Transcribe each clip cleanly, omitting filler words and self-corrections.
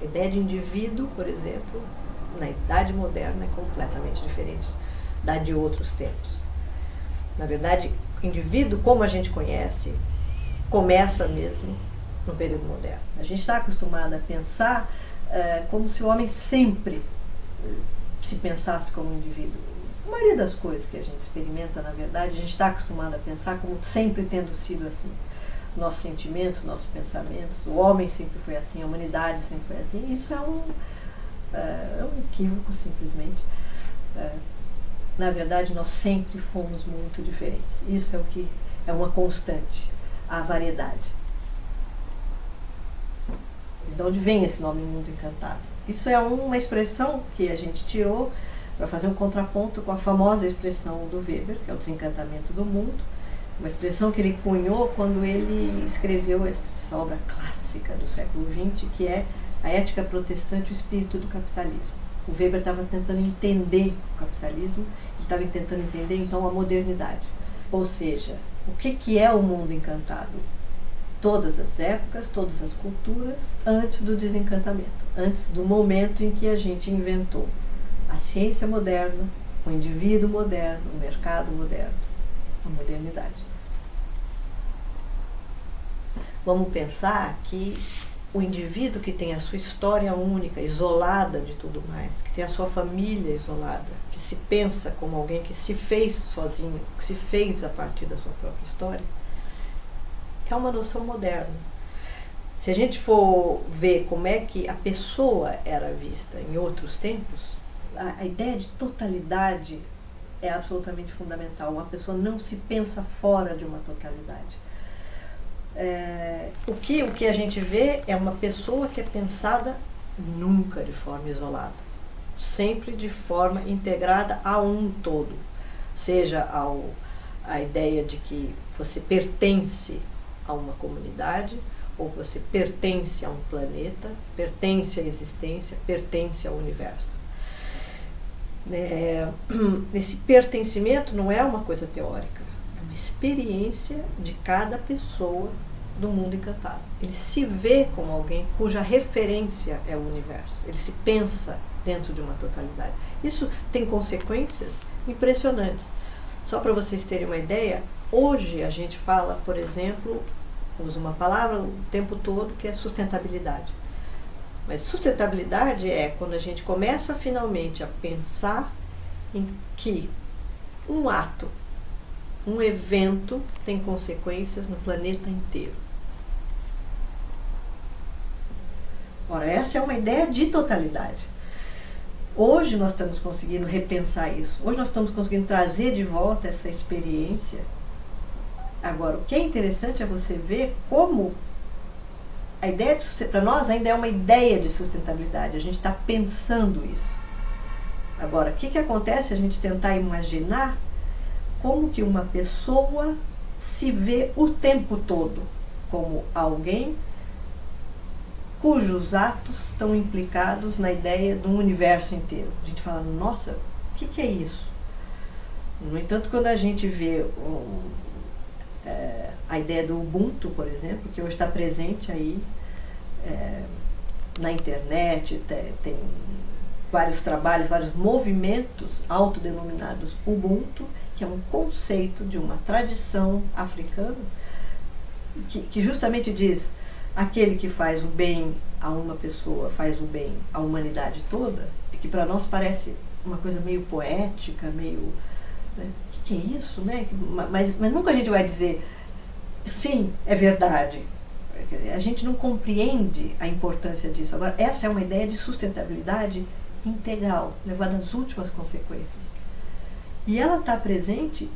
A ideia de indivíduo, por exemplo, na Idade Moderna é completamente diferente da de outros tempos. Na verdade, o indivíduo, como a gente conhece, começa mesmo no período moderno. A gente está acostumado a pensar como se o homem sempre se pensasse como indivíduo. A maioria das coisas que a gente experimenta, na verdade, a gente está acostumado a pensar como sempre tendo sido assim. Nossos sentimentos, nossos pensamentos, o homem sempre foi assim, a humanidade sempre foi assim. Isso é um equívoco, simplesmente. Na verdade, nós sempre fomos muito diferentes. Isso é o que é uma constante, a variedade. De onde vem esse nome Mundo Encantado? Isso é uma expressão que a gente tirou para fazer um contraponto com a famosa expressão do Weber, que é o desencantamento do mundo, uma expressão que ele cunhou quando ele escreveu essa obra clássica do século XX, que é A Ética Protestante e o Espírito do Capitalismo. O Weber estava tentando entender o capitalismo, ele estava tentando entender então a modernidade. Ou seja, o que é o mundo encantado? Todas as épocas, todas as culturas, antes do desencantamento, antes do momento em que a gente inventou a ciência moderna, o indivíduo moderno, o mercado moderno, a modernidade. Vamos pensar que o indivíduo que tem a sua história única, isolada de tudo mais, que tem a sua família isolada, que se pensa como alguém que se fez sozinho, que se fez a partir da sua própria história, é uma noção moderna. Se a gente for ver como é que a pessoa era vista em outros tempos, a ideia de totalidade é absolutamente fundamental. Uma pessoa não se pensa fora de uma totalidade. O que a gente vê é uma pessoa que é pensada nunca de forma isolada, sempre de forma integrada a um todo, seja a ideia de que você pertence a uma comunidade, ou você pertence a um planeta, pertence à existência, pertence ao universo. Esse pertencimento não é uma coisa teórica, é uma experiência de cada pessoa do mundo encantado. Ele se vê como alguém cuja referência é o universo, ele se pensa dentro de uma totalidade. Isso tem consequências impressionantes. Só para vocês terem uma ideia, hoje a gente fala, por exemplo, usa uma palavra o tempo todo que é sustentabilidade. Mas sustentabilidade é quando a gente começa finalmente a pensar em que um ato, um evento tem consequências no planeta inteiro. Ora, essa é uma ideia de totalidade. Hoje nós estamos conseguindo repensar isso. Hoje nós estamos conseguindo trazer de volta essa experiência. Agora, o que é interessante é você ver como a ideia para nós ainda é uma ideia de sustentabilidade. A gente está pensando isso. Agora, o que acontece se a gente tentar imaginar como que uma pessoa se vê o tempo todo como alguém cujos atos estão implicados na ideia de um universo inteiro. A gente fala, nossa, o que é isso? No entanto, quando a gente vê a ideia do Ubuntu, por exemplo, que hoje está presente aí na internet, tem vários trabalhos, vários movimentos autodenominados Ubuntu, que é um conceito de uma tradição africana que justamente diz aquele que faz o bem a uma pessoa faz o bem à humanidade toda, e que para nós parece uma coisa meio poética, meio... Né? O que é isso? Né? Mas nunca a gente vai dizer, sim, é verdade. A gente não compreende a importância disso. Agora, essa é uma ideia de sustentabilidade integral, levada às últimas consequências. E ela está presente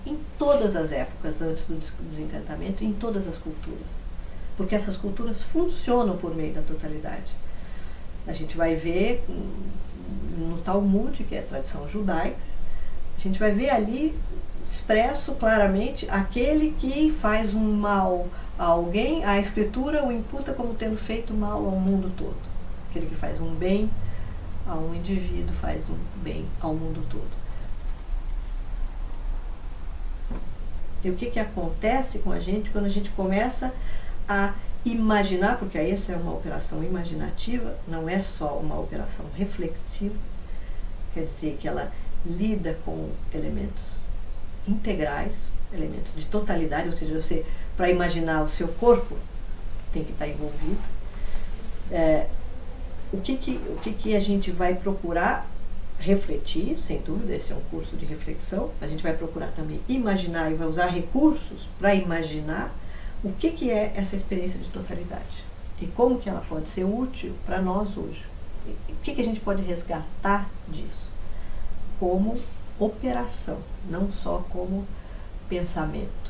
em todas as épocas antes do desencantamento, em todas as culturas. Porque essas culturas funcionam por meio da totalidade. A gente vai ver no Talmud, que é a tradição judaica, a gente vai ver ali expresso claramente aquele que faz um mal a alguém, a Escritura o imputa como tendo feito mal ao mundo todo. Aquele que faz um bem a um indivíduo faz um bem ao mundo todo. E o que acontece com a gente quando a gente começa a imaginar, porque aí essa é uma operação imaginativa, não é só uma operação reflexiva, quer dizer que ela lida com elementos integrais, elementos de totalidade, ou seja, você, para imaginar o seu corpo, tem que estar envolvido. O que a gente vai procurar refletir, sem dúvida, esse é um curso de reflexão, a gente vai procurar também imaginar e vai usar recursos para imaginar o que é essa experiência de totalidade e como que ela pode ser útil para nós hoje. O que a gente pode resgatar disso como operação, não só como pensamento.